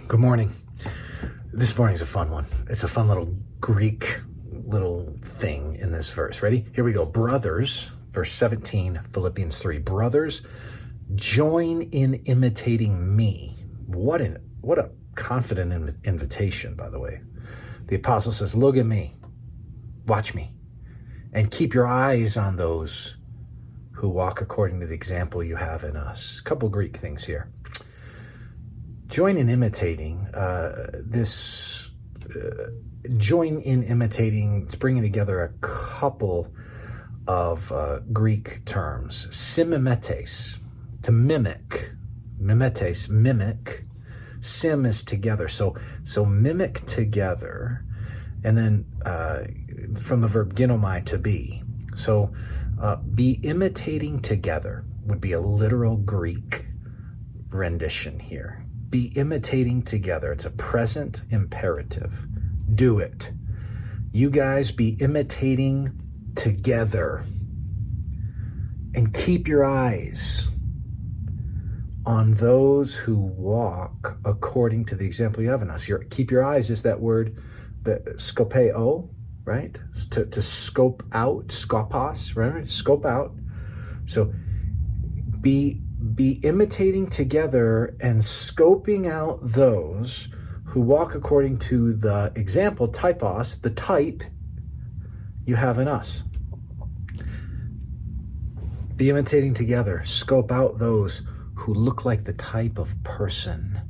Good morning. This morning's a fun one. It's a fun little Greek little thing in this verse. Ready? Here we go. Brothers, verse 17, Philippians 3. Brothers, join in imitating me. What a confident invitation, by the way. The apostle says, look at me, watch me, and keep your eyes on those who walk according to the example you have in us. A couple Greek things here. Join in imitating, join in imitating, it's bringing together a couple of Greek terms. Simimetes, to mimic. Mimetes, mimic. Sim is together. So mimic together. And then from the verb ginomai, to be. So be imitating together would be a literal Greek rendition here. Be imitating together. It's a present imperative. Do it. You guys be imitating together. And keep your eyes on those who walk according to the example you have in us. Keep your eyes is that word, the skopeo, right? To scope out, skopos, right? Scope out. So be imitating together and scoping out those who walk according to the example, typos, the type you have in us. Be imitating together, scope out those who look like the type of person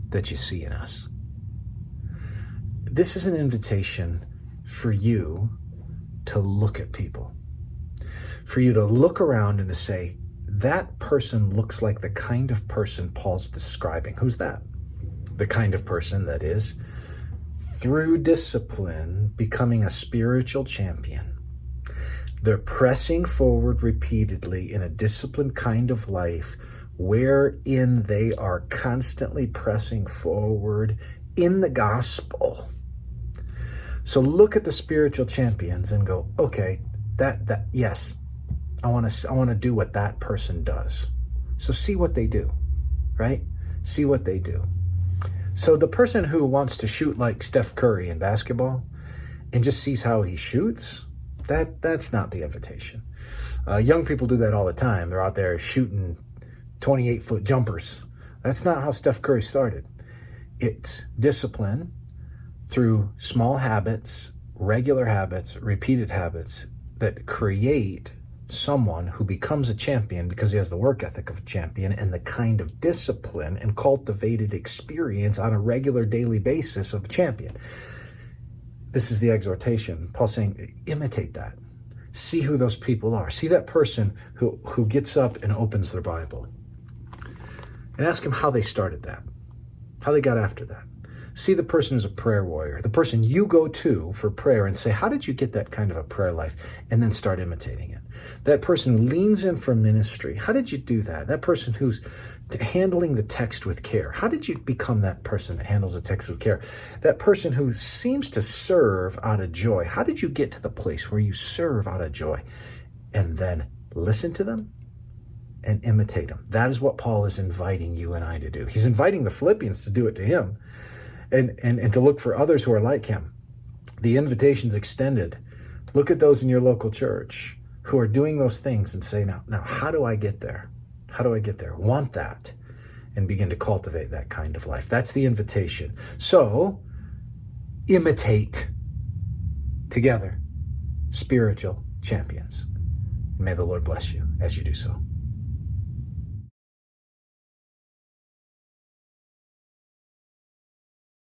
that you see in us. This is an invitation for you to look at people, for you to look around and to say, that person looks like the kind of person Paul's describing. Who's that? The kind of person that is, through discipline, becoming a spiritual champion. They're pressing forward repeatedly in a disciplined kind of life wherein they are constantly pressing forward in the gospel. So look at the spiritual champions and go, okay, yes, I want to do what that person does. So see what they do, right? See what they do. So the person who wants to shoot like Steph Curry in basketball and just sees how he shoots, that's not the invitation. Young people do that all the time. They're out there shooting 28-foot jumpers. That's not how Steph Curry started. It's discipline through small habits, regular habits, repeated habits that create someone who becomes a champion because he has the work ethic of a champion and the kind of discipline and cultivated experience on a regular daily basis of a champion. This is the exhortation. Paul's saying, imitate that. See who those people are. See that person who gets up and opens their Bible. And ask him how they started that, how they got after that. See the person who's a prayer warrior, the person you go to for prayer and say, how did you get that kind of a prayer life? And then start imitating it. That person who leans in for ministry, how did you do that? That person who's handling the text with care, how did you become that person that handles the text with care? That person who seems to serve out of joy, how did you get to the place where you serve out of joy? And then listen to them and imitate them. That is what Paul is inviting you and I to do. He's inviting the Philippians to do it to him. And to look for others who are like him. The invitation's extended. Look at those in your local church who are doing those things and say, now, how do I get there? How do I get there? Want that and begin to cultivate that kind of life. That's the invitation. So, imitate together spiritual champions. May the Lord bless you as you do so.